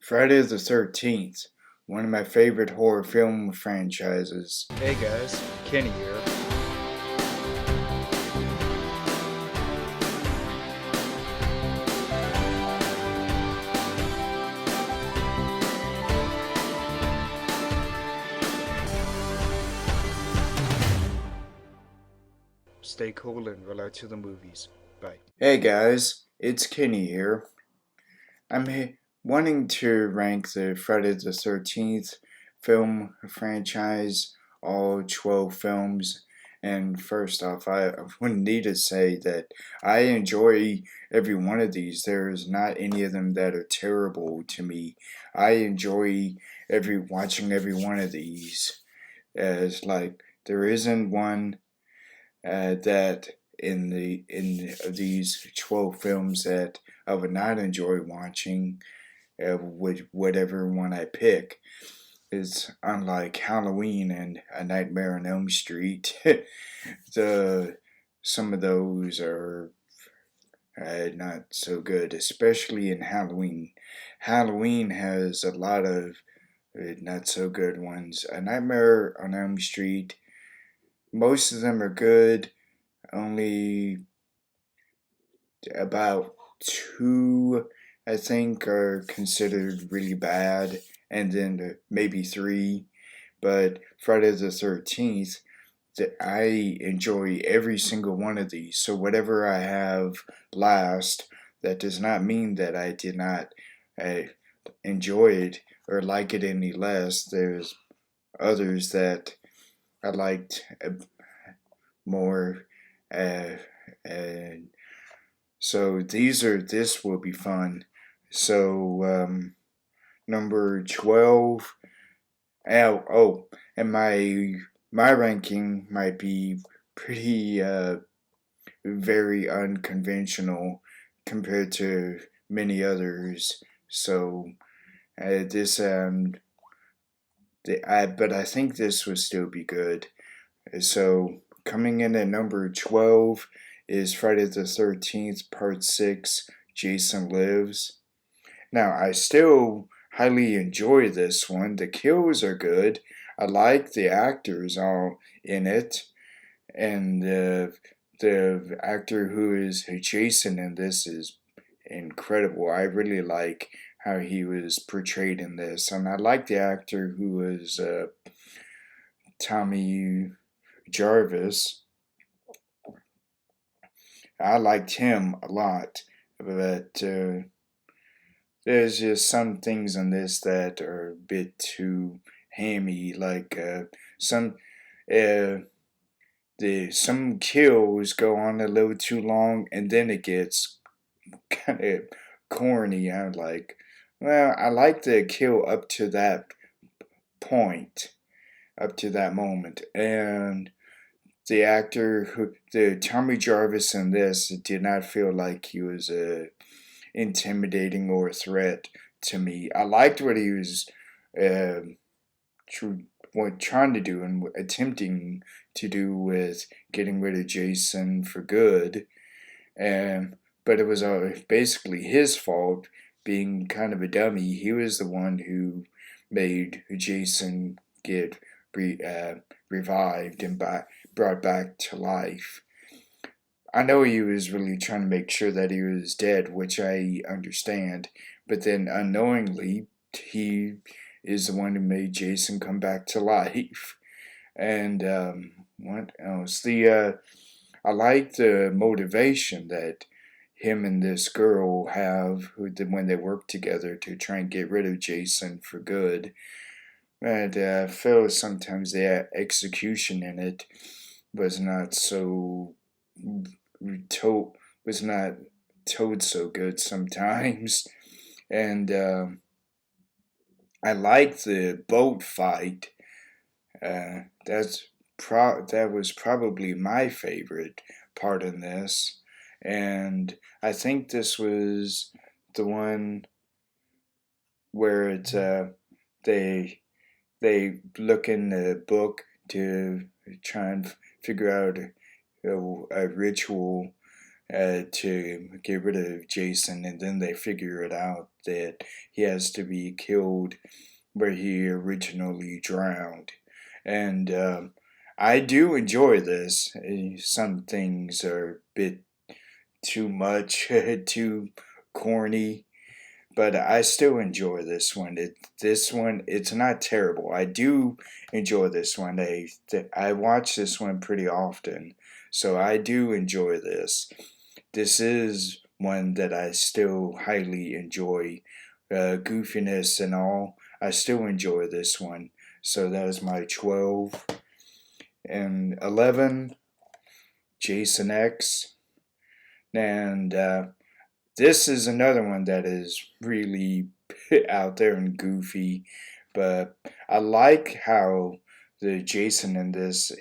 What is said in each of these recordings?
Friday the 13th, one of my favorite horror film franchises. Hey guys, Kenny here. Stay cool and roll out to the movies. Bye. Hey guys, it's Kenny here. I'm wanting to rank the Friday the 13th film franchise, all 12 films. And first off, I would need to say that I enjoy every one of these. There's not any of them that are terrible to me. I enjoy watching every one of these. As like there isn't one that in these 12 films that I would not enjoy watching with whatever one I pick. Is unlike Halloween and A Nightmare on Elm Street. Some of those are not so good, especially in Halloween. Halloween has a lot of not so good ones. A Nightmare on Elm Street, most of them are good. Only about two, I think, are considered really bad, and then maybe three. But Friday the 13th, I enjoy every single one of these. So whatever I have last, that does not mean that I did not enjoy it or like it any less. There's others that I liked more. And so this will be fun. So number 12. And my ranking might be pretty very unconventional compared to many others. So this but I think this would still be good. So coming in at number 12 is Friday the 13th, Part 6, Jason Lives. Now, I still highly enjoy this one. The kills are good. I like the actors all in it. And the actor who is Jason in this is incredible. I really like how he was portrayed in this. And I like the actor who was Tommy Jarvis. I liked him a lot, but there's just some things in this that are a bit too hammy. Like some kills go on a little too long, and then it gets kind of corny. I'm like, well, I like the kill up to that point, up to that moment, and the actor the Tommy Jarvis in this did not feel like he was intimidating or a threat to me. I liked what he was uh, trying to do and attempting to do with getting rid of Jason for good, but it was basically his fault being kind of a dummy. He was the one who made Jason get revived and brought back to life. I know he was really trying to make sure that he was dead, which I understand, but then unknowingly, he is the one who made Jason come back to life. And what else? I like the motivation that him and this girl have when they work together to try and get rid of Jason for good. And I feel sometimes the execution in it was not so was not told so good sometimes. And I like the boat fight. That was probably my favorite part in this, and I think this was the one where they they look in the book to try and figure out a ritual to get rid of Jason, and then they figure it out that he has to be killed where he originally drowned. And I do enjoy this. Some things are a bit too much, too corny, but I still enjoy this one. It's not terrible. I do enjoy this one. I watch this one pretty often, so I do enjoy this. This is one that I still highly enjoy. Goofiness and all, I still enjoy this one. So that is my 12. And 11, Jason X. And this is another one that is really out there and goofy, but I like how the Jason in this,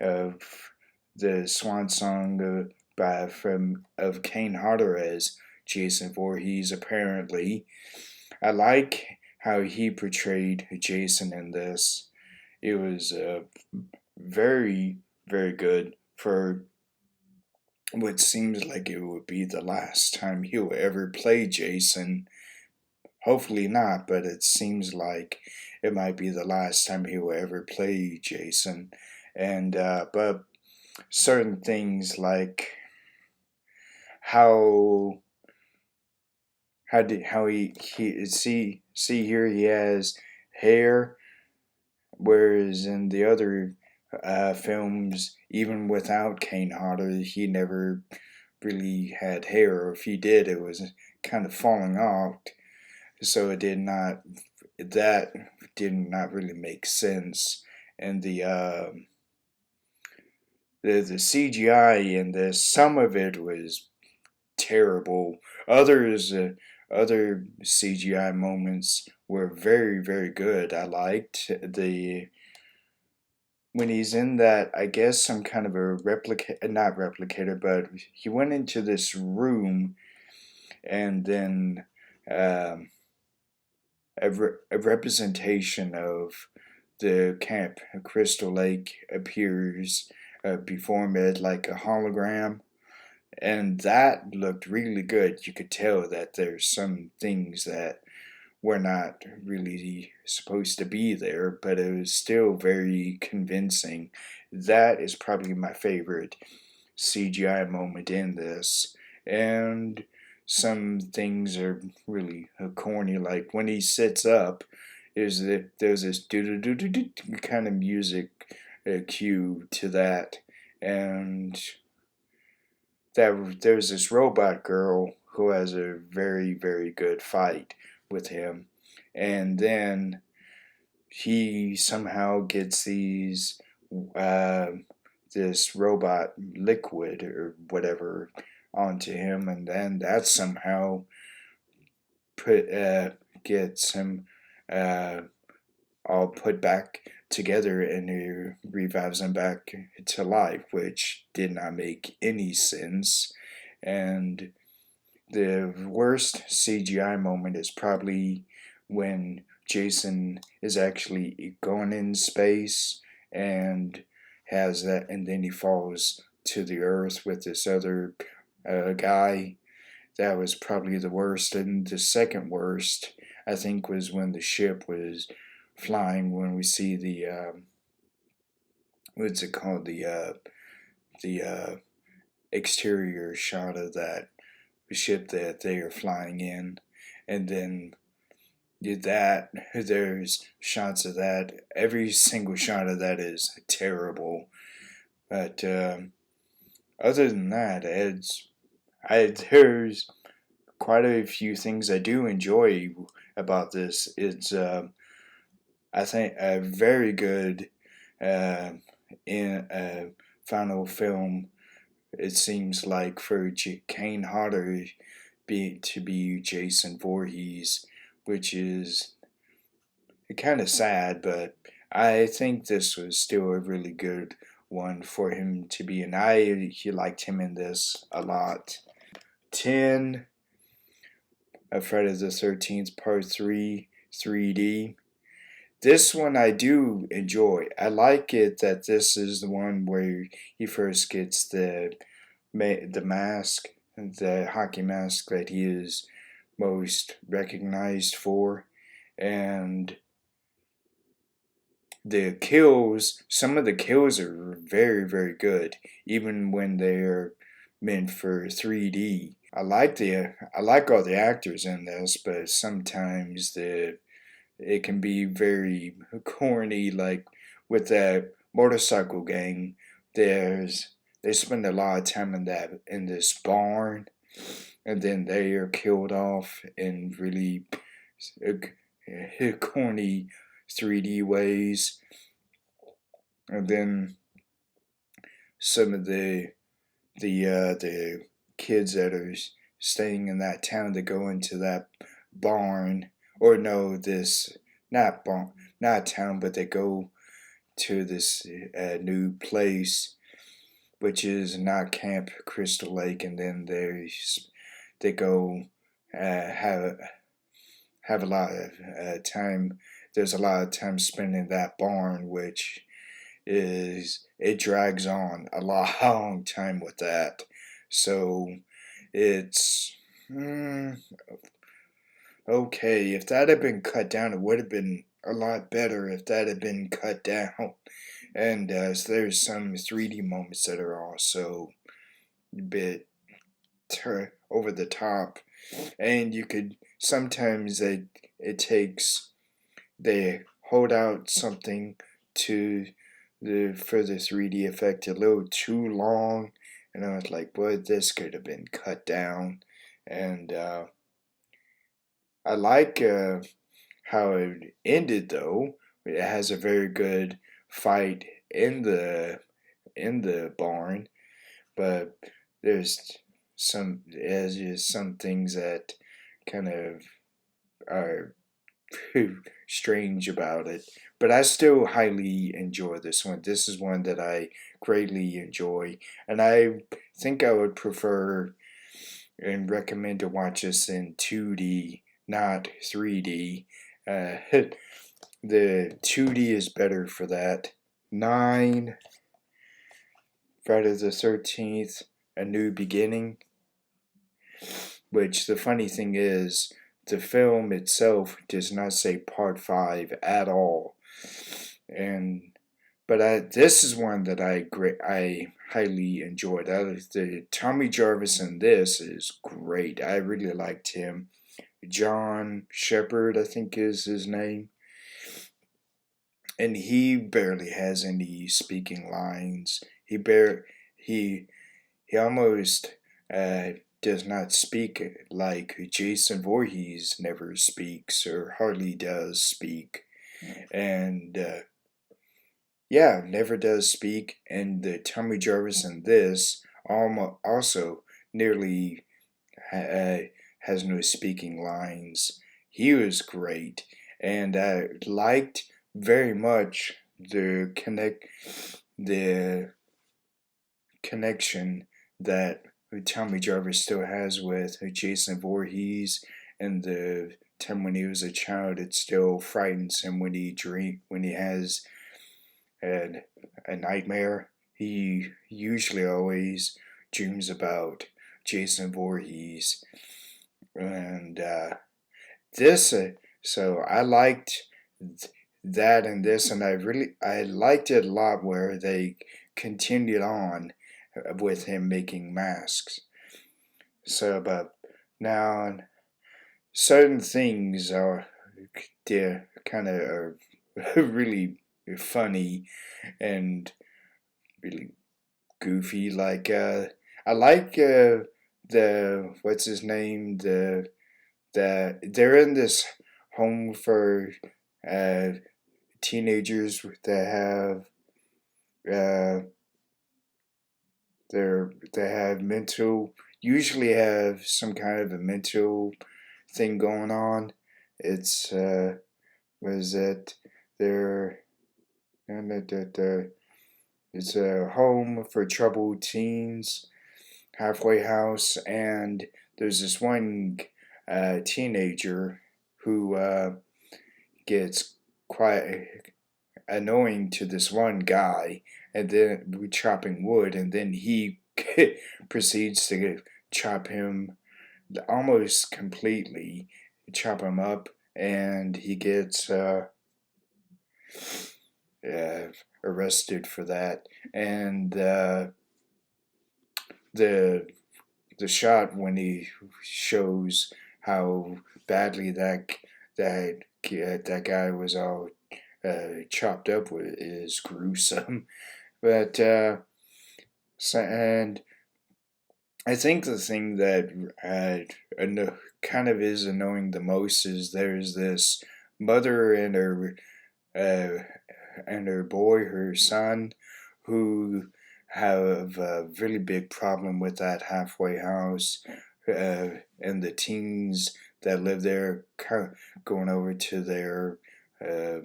of the swan song of Kane Hodder as Jason Voorhees, apparently. I like how he portrayed Jason in this. It was very, very good for what seems like it would be the last time he'll ever play Jason. Hopefully not, but it seems like it might be the last time he will ever play Jason. And but certain things like how he see here he has hair, whereas in the other films, even without Kane Hodder, he never really had hair, or if he did, it was kind of falling off. So that did not really make sense. And the CGI in this, some of it was terrible. Other CGI moments were very, very good. I liked when he's in that, I guess some kind of a not replicator, but he went into this room, and then a representation of the Camp Crystal Lake appears before him like a hologram, and that looked really good. You could tell that there's some things that were not really supposed to be there, but it was still very convincing. That is probably my favorite CGI moment in this. And some things are really corny, like when he sits up, there's this do kind of music cue to that, and that there's this robot girl who has a very, very good fight with him, and then he somehow gets uh, this robot liquid or whatever onto him, and then that somehow gets him all put back together, and it revives him back to life, which did not make any sense. And the worst CGI moment is probably when Jason is actually going in space and has that, and then he falls to the earth with this other guy. That was probably the worst. And the second worst, I think, was when the ship was flying, when we see the what's it called, the exterior shot of that ship that they are flying in, and then there's shots of that. Every single shot of that is terrible, but other than that, there's quite a few things I do enjoy about this. It's I think a very good in final film. It seems like for Kane Hodder to be Jason Voorhees, which is kind of sad, but I think this was still a really good one for him to be, and he liked him in this a lot. 10, Friday the 13th Part 3, 3D. This one I do enjoy. I like it that this is the one where he first gets the mask the hockey mask that he is most recognized for. And the kills, some of the kills are very, very good, even when they're meant for 3D. I like all the actors in this, but sometimes it can be very corny. Like with that motorcycle gang, they spend a lot of time in this barn, and then they are killed off in really corny 3D ways. And then some of the kids that are staying in that town that go into that barn, or no, this not barn, not town, but they go to this new place, which is not Camp Crystal Lake, and then they go have a lot of time. There's a lot of time spent in that barn, which is it drags on a long time with that. So it's okay. If that had been cut down, it would have been a lot better if that had been cut down. And so there's some 3D moments that are also a bit over the top, and you could sometimes it takes they hold out something to for the 3D effect a little too long, and I was like, boy, this could have been cut down. And I like how it ended though. It has a very good fight in the barn, but there's there's just some things that kind of are strange about it. But I still highly enjoy this one. This is one that I greatly enjoy, and I think I would prefer and recommend to watch this in 2D, not 3D. The 2D is better for that. 9, Friday the 13th, A New Beginning. Which the funny thing is, the film itself does not say Part 5 at all. But this is one that I highly enjoyed. The Tommy Jarvis in this is great. I really liked him. John Shepard, I think is his name, and he barely has any speaking lines. He almost does not speak, like Jason Voorhees never speaks or hardly does speak, and yeah, never does speak. And the Tommy Jarvis in this also nearly has no speaking lines. He was great, and I liked very much the connection that Tommy Jarvis still has with Jason Voorhees, and the time when he was a child, it still frightens him when he has a nightmare. He usually always dreams about Jason Voorhees, and this. So I liked that and this, and I liked it a lot where they continued on with him making masks. So, but now certain things are they're kind of are really funny and really goofy. Like I like the what's his name they're in this home for uh, teenagers that have they have mental usually have some kind of a mental thing going on. It's was it they're it's a home for troubled teens, halfway house, and there's this one teenager who gets quite annoying to this one guy, and then we chopping wood, and then he proceeds to chop him almost completely, chop him up, and he gets arrested for that. And the the shot when he shows how badly that guy was all chopped up with is gruesome. But and I think the thing that kind of is annoying the most is there's this mother uh, and her boy, her son, who have a really big problem with that halfway house, and the teens that live there going over to their uh,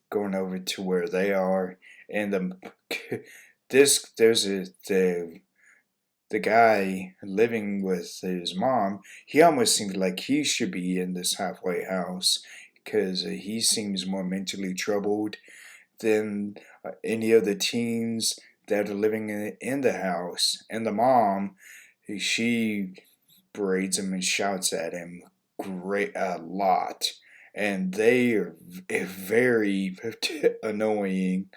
going over to where they are, and there's the guy living with his mom. He almost seems like he should be in this halfway house because he seems more mentally troubled than any of the teens that are living in the house. And the mom, she berates him and shouts at him a lot, and they are very annoying.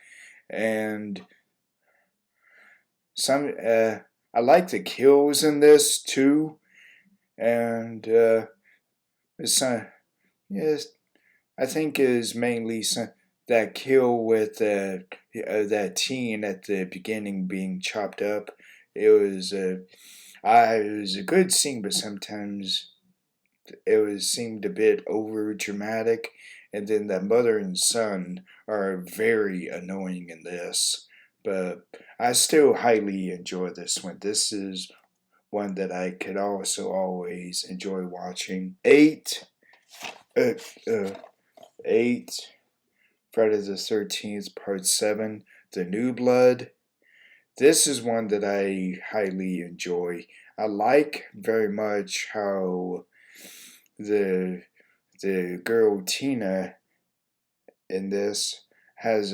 And some I like the kills in this too, and some yes, I think is mainly that kill with that teen at the beginning being chopped up. It was it was a good scene, but sometimes seemed a bit over dramatic. And then that mother and son are very annoying in this, but I still highly enjoy this one. This is one that I could also always enjoy watching. Uh, uh, eight, Friday the 13th, Part 7, The New Blood. This is one that I highly enjoy. I like very much how the girl Tina in this has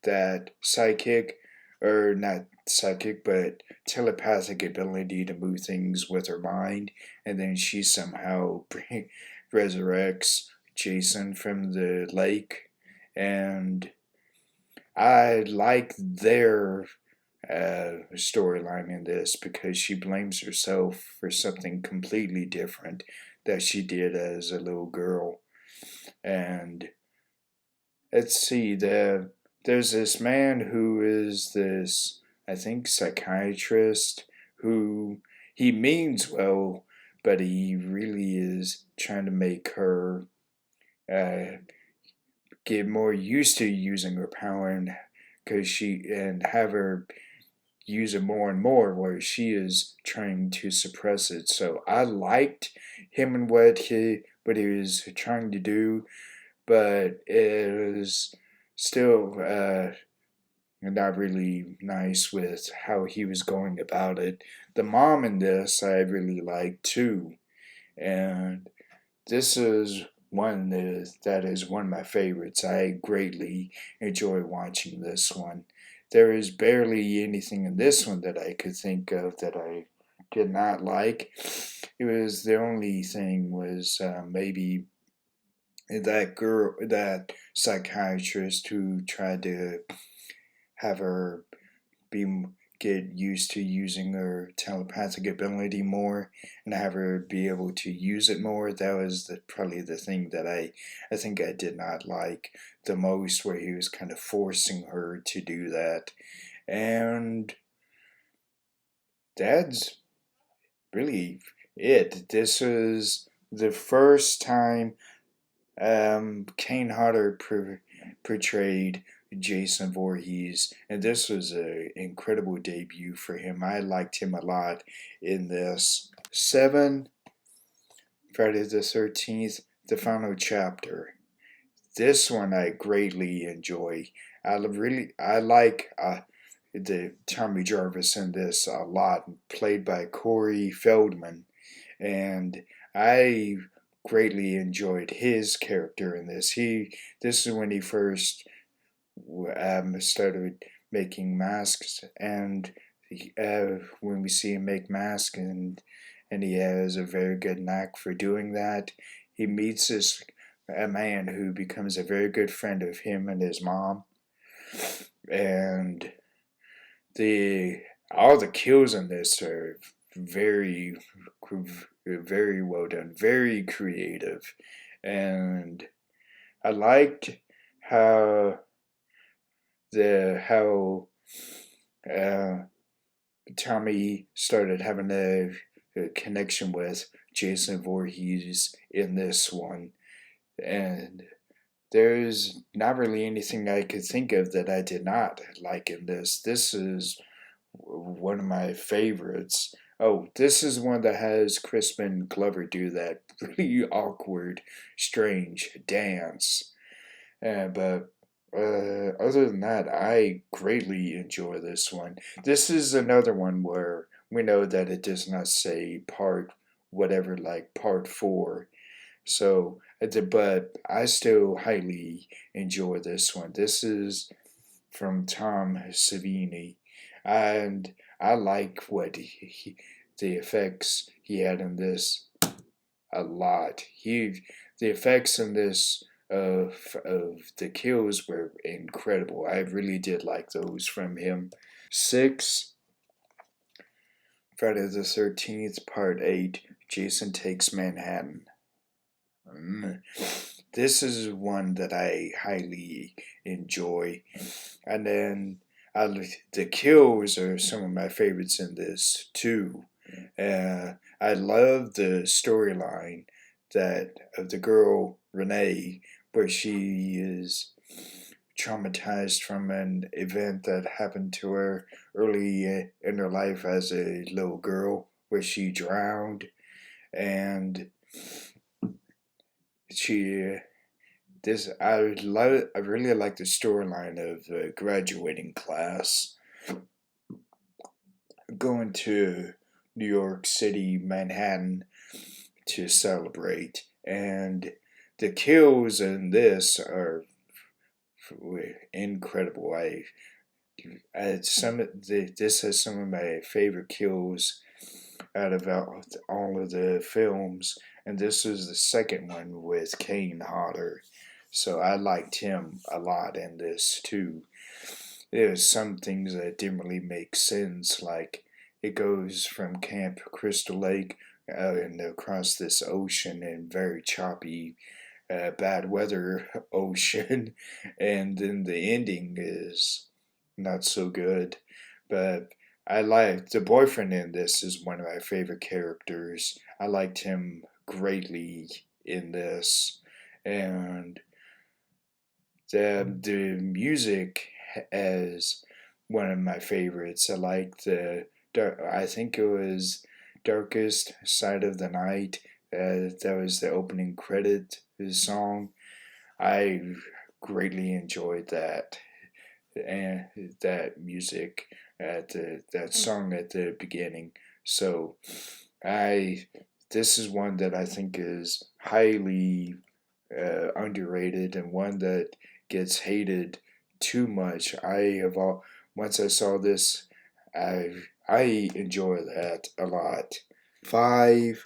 that psychic, or not psychic, but telepathic ability to move things with her mind, and then she somehow resurrects Jason from the lake. And I like their storyline in this because she blames herself for something completely different that she did as a little girl. And let's see, there's this man who is this, I think, psychiatrist who he means well, but he really is trying to make her uh, get more used to using her power, and have her use it more and more, where she is trying to suppress it. So I liked him and what he was trying to do, but it was still not really nice with how he was going about it. The mom in this I really liked too, and this is one that is one of my favorites. I greatly enjoy watching this one. There is barely anything in this one that I could think of that I did not like. It was the only thing was maybe that girl, that psychiatrist who tried to have her be get used to using her telepathic ability more and have her be able to use it more. That was probably the thing that I think I did not like the most, where he was kind of forcing her to do that. And that's really it. This was the first time Kane Hodder portrayed Jason Voorhees, and this was an incredible debut for him. I liked him a lot in this. 7, Friday the 13th, the final chapter. This one I greatly enjoy. I like the Tommy Jarvis in this a lot, played by Corey Feldman, and I greatly enjoyed his character in this. This is when he first started making masks, and when we see him make masks, and he has a very good knack for doing that. He meets a man who becomes a very good friend of him and his mom, and the all the kills in this are very very well done, very creative, and I liked how how uh, Tommy started having a connection with Jason Voorhees in this one, and there's not really anything I could think of that I did not like in this. This is one of my favorites. Oh, this is one that has Crispin Glover do that really awkward, strange dance. But other than that, I greatly enjoy this one. This is another one where we know that it does not say part whatever, like part four. So, but I still highly enjoy this one. This is from Tom Savini, and I like the effects he had in this a lot. The effects in this of the kills were incredible. I really did like those from him. 6, Friday the 13th, Part 8, Jason Takes Manhattan. This is one that I highly enjoy. And then the kills are some of my favorites in this too. I love the storyline that of the girl Renee, where she is traumatized from an event that happened to her early in her life as a little girl, where she drowned, and she I really like the storyline of the graduating class going to New York City, Manhattan to celebrate, and the kills in this are incredible. This has some of my favorite kills out of all of the films, and this was the second one with Kane Hodder. So I liked him a lot in this too. There's some things that didn't really make sense, like it goes from Camp Crystal Lake and across this ocean in very choppy, bad weather ocean, and then the ending is not so good. But I like the boyfriend in this is one of my favorite characters. I liked him greatly in this, and the music as one of my favorites. I like I think it was Darkest Side of the Night. That was the opening credit song. I greatly enjoyed that, and that music that song at the beginning. So I this is one that I think is highly underrated, and one that gets hated too much. Once I saw this, I enjoy that a lot. 5,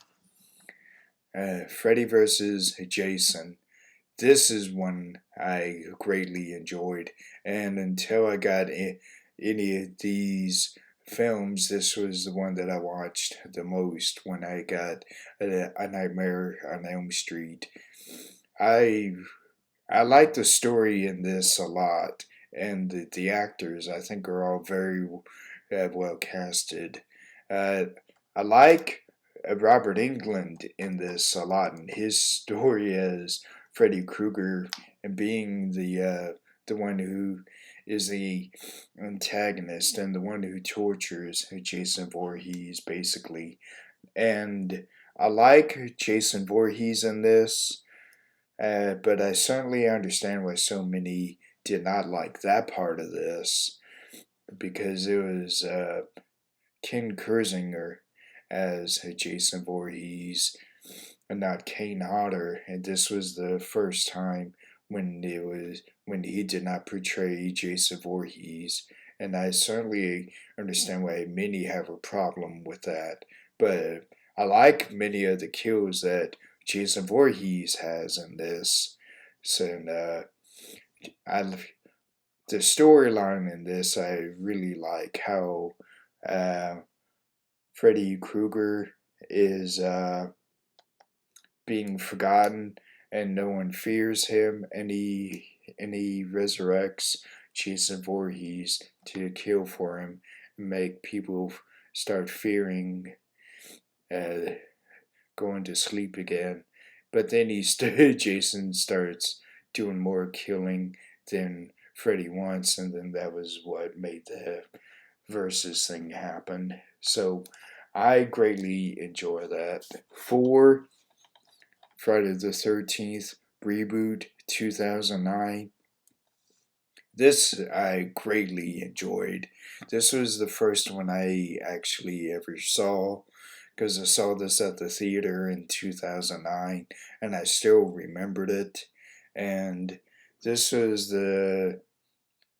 Freddy versus Jason. This is one I greatly enjoyed, and until I got any of these films, this was the one that I watched the most when I got A Nightmare on Elm Street. I I like the story in this a lot, and the actors I think are all very well casted. Uh, I like Robert Englund in this a lot, and his story as Freddy Krueger and being the one who is the antagonist and the one who tortures Jason Voorhees basically. And I like Jason Voorhees in this, but I certainly understand why so many did not like that part of this, because it was Ken Kersinger as Jason Voorhees and not Kane Hodder, and this was the first time when he did not portray Jason Voorhees, and I certainly understand why many have a problem with that. But I like many of the kills that Jason Voorhees has in this. So, and, I the storyline in this I really like how uh, Freddy Krueger is being forgotten and no one fears him, and he resurrects Jason Voorhees to kill for him and make people start fearing uh, going to sleep again. But then Jason starts doing more killing than Freddy wants, and then that was what made the versus thing happen. So I greatly enjoy that. For Friday the 13th Reboot 2009, this I greatly enjoyed. This was the first one I actually ever saw because I saw this at the theater in 2009 and I still remembered it. And this was the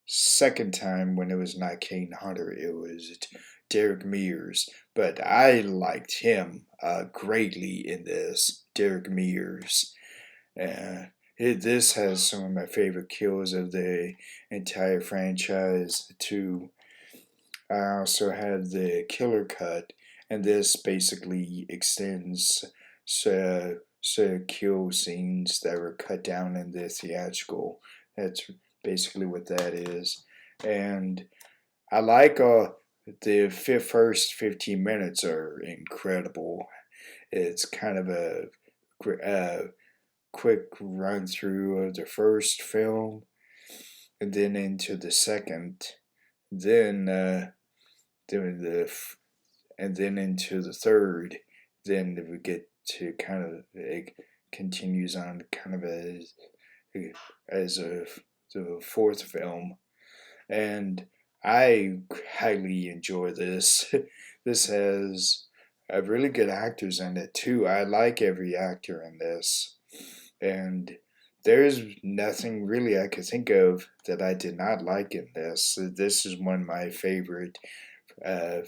second time when it was not Kane Hunter, it was Derek Mears. But I liked him greatly in this, Derek Mears. This has some of my favorite kills of the entire franchise, too. I also have the killer cut, and this basically extends kill scenes that were cut down in the theatrical. That's basically what that is. And I like the first 15 minutes are incredible. It's kind of a quick run through of the first film, and then into the second, then and then into the third. Then we get to kind of it continues on kind of as the fourth film, and I highly enjoy this. This has really good actors in it too. I like every actor in this, and there's nothing really I could think of that I did not like in this. This is one of my favorite uh,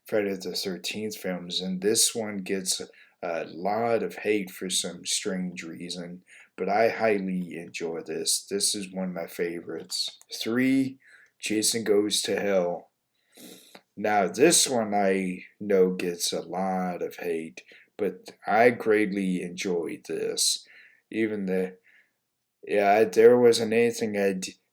Friday the 13th films, and this one gets a lot of hate for some strange reason, but I highly enjoy this. This is one of my favorites. 3. Jason Goes to Hell. Now, this one I know gets a lot of hate, but I greatly enjoyed this. Even there wasn't anything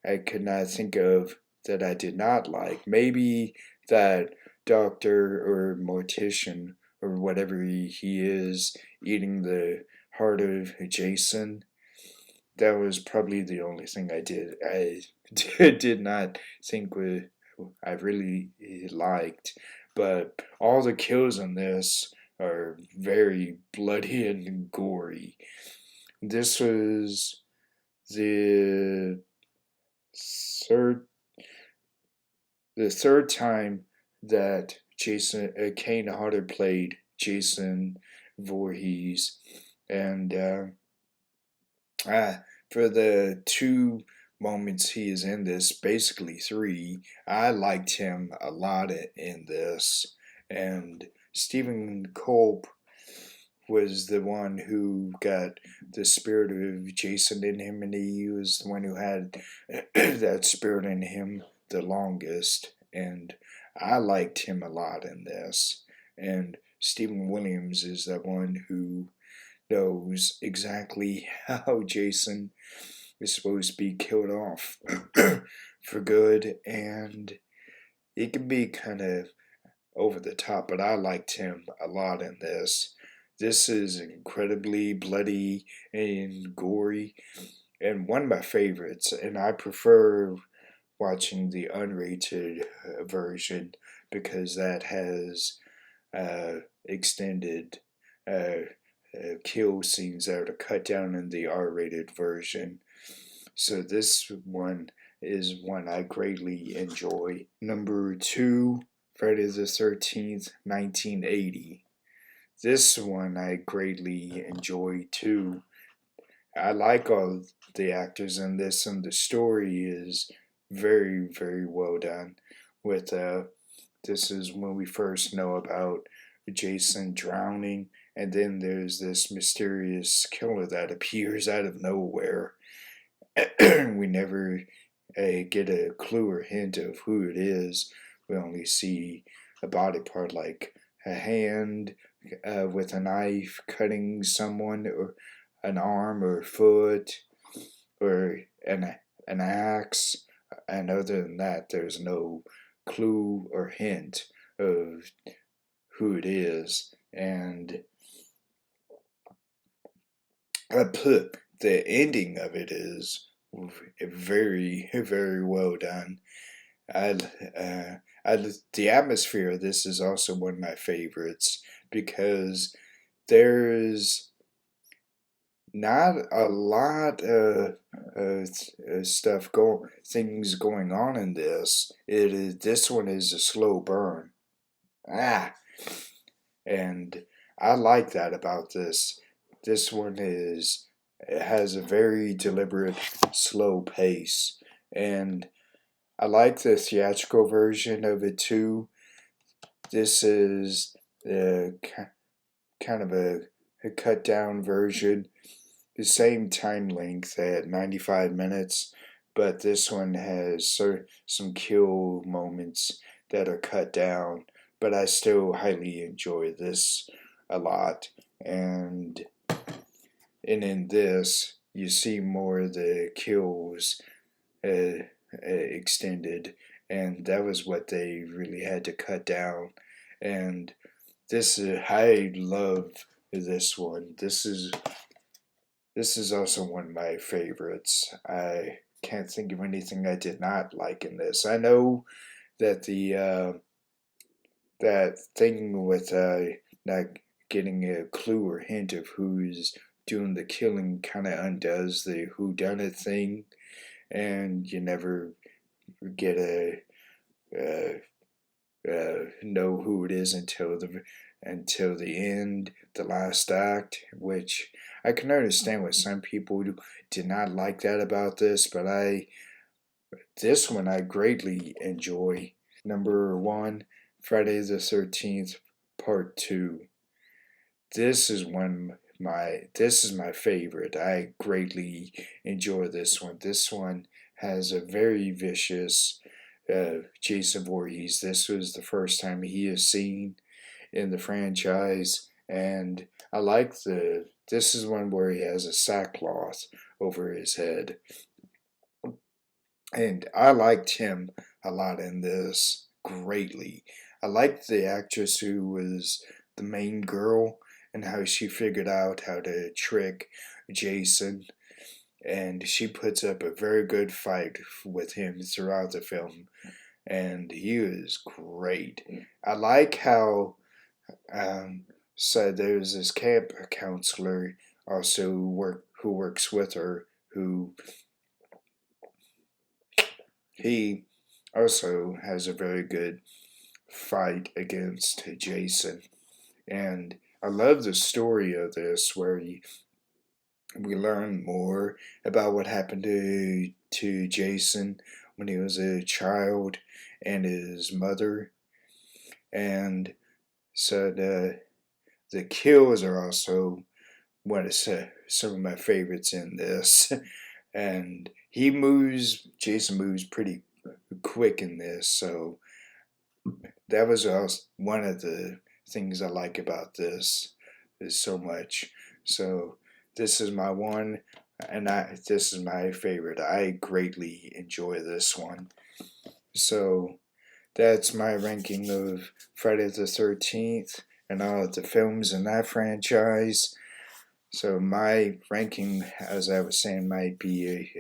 I could not think of that I did not like. Maybe that doctor or mortician or whatever he is eating the heart of Jason. That was probably the only thing I did not think I really liked. But all the kills in this are very bloody and gory. This was the third the third time that Kane Hodder played Jason Voorhees, and for the 2 moments he is in this, basically 3, I liked him a lot in this, and Stephen Culp was the one who got the spirit of Jason in him, and he was the one who had that spirit in him the longest, and I liked him a lot in this. And Stephen Williams is that one who knows exactly how Jason is supposed to be killed off for good, and it can be kind of over the top, but I liked him a lot in this. This is incredibly bloody and gory, and one of my favorites, and I prefer watching the unrated version because that has extended kill scenes that are cut down in the R-rated version. So this one is one I greatly enjoy. Number 2, Friday the 13th, 1980. This one I greatly enjoy too. I like all the actors in this, and the story is very, very well done. with this is when we first know about Jason drowning, and then there's this mysterious killer that appears out of nowhere. We never get a clue or hint of who it is. We only see a body part like a hand with a knife cutting someone, or an arm or foot, or an axe. And other than that, there's no clue or hint of who it is. And the ending of it is very, very well done. I, the atmosphere of this is also one of my favorites because there's not a lot of things going on in this. This one is a slow burn. And I like that about this. This one it has a very deliberate, slow pace, and I like the theatrical version of it too. This is kind of a cut down version, the same time length at 95 minutes, but this one has some kill moments that are cut down, but I still highly enjoy this a lot. And in this, you see more of the kills extended, and that was what they really had to cut down. And I love this one. This is also one of my favorites. I can't think of anything I did not like in this. I know that that thing with not getting a clue or hint of who's doing the killing kind of undoes the whodunit thing, and you never get know who it is until the end, the last act, which I can understand why some people did not like that about this, but this one I greatly enjoy. Number 1, Friday the 13th, Part 2. This is my favorite. I greatly enjoy this one. This one has a very vicious Jason Voorhees. This was the first time he is seen in the franchise, and I like this is one where he has a sackcloth over his head, and I liked him a lot in this greatly. I liked the actress who was the main girl and how she figured out how to trick Jason, and she puts up a very good fight with him throughout the film, and he was great. I like how so there's this camp counselor also who works with her, who he also has a very good fight against Jason. And I love the story of this where we learn more about what happened to Jason when he was a child and his mother. And so the kills are also some of my favorites in this. And Jason moves pretty quick in this, so that was also one of the things I like about this is so much. So this is my one, and this is my favorite. I greatly enjoy this one. So that's my ranking of Friday the 13th and all of the films in that franchise. So my ranking, as I was saying, might be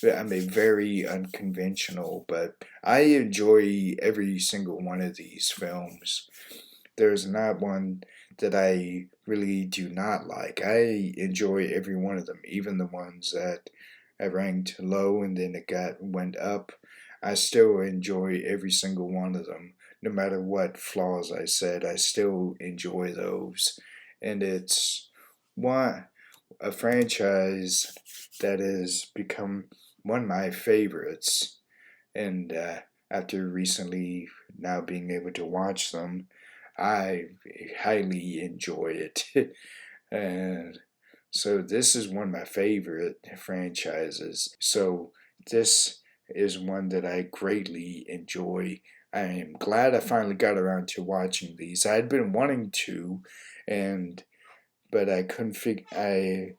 very unconventional, but I enjoy every single one of these films. There's not one that I really do not like. I enjoy every one of them, even the ones that I ranked low and then went up. I still enjoy every single one of them. No matter what flaws I said, I still enjoy those. And it's a franchise that has become one of my favorites. and after recently now being able to watch them, I highly enjoy it. And so this is one of my favorite franchises. So this is one that I greatly enjoy. I am glad I finally got around to watching these. I had been wanting to, but I couldn't figure.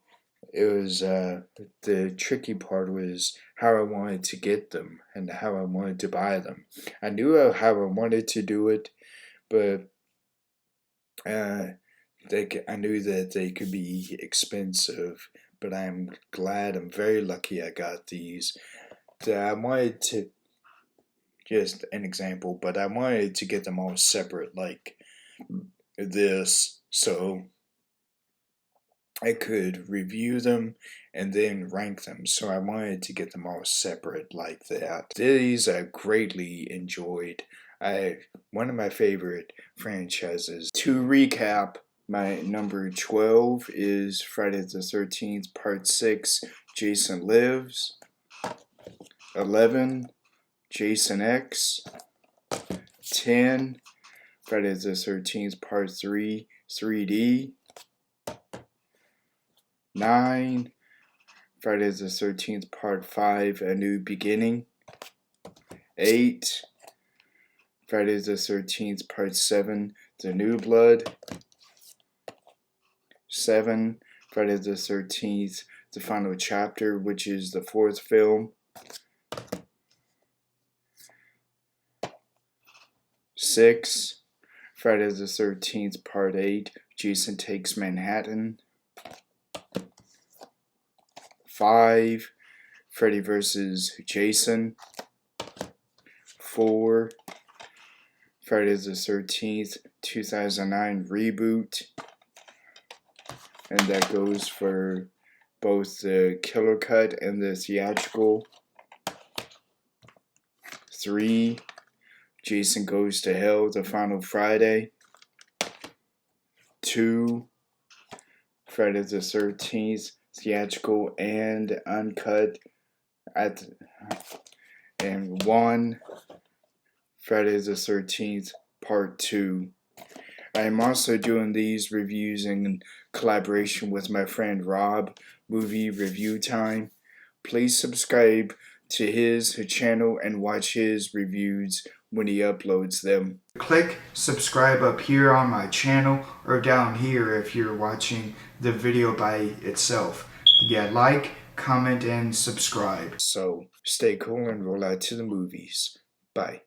It was the tricky part was how I wanted to get them and how I wanted to buy them. I knew how I wanted to do it, but I knew that they could be expensive. But I'm very lucky I got these. I wanted to, just an example, but I wanted to get them all separate like this, so I could review them and then rank them. So I wanted to get them all separate like that. These I greatly enjoyed. One of my favorite franchises. To recap, my number 12 is Friday the 13th, Part 6, Jason Lives. 11, Jason X. 10, Friday the 13th, Part 3, 3D. 9, Friday the 13th, Part 5, A New Beginning. 8, Friday the 13th, Part 7, The New Blood. 7, Friday the 13th, The Final Chapter, which is the 4th film. 6, Friday the 13th, Part 8, Jason Takes Manhattan. 5, Freddy vs. Jason. 4, Friday the 13th, 2009 Reboot. And that goes for both the killer cut and the theatrical. 3, Jason Goes to Hell, The Final Friday. 2, Friday the 13th, theatrical and uncut. And 1, Friday the 13th, Part 2. I am also doing these reviews in collaboration with my friend Rob, Movie Review Time. Please subscribe to his channel and watch his reviews when he uploads them. Click subscribe up here on my channel or down here if you're watching the video by itself. Yeah, like, comment, and subscribe. So stay cool and roll out to the movies. Bye.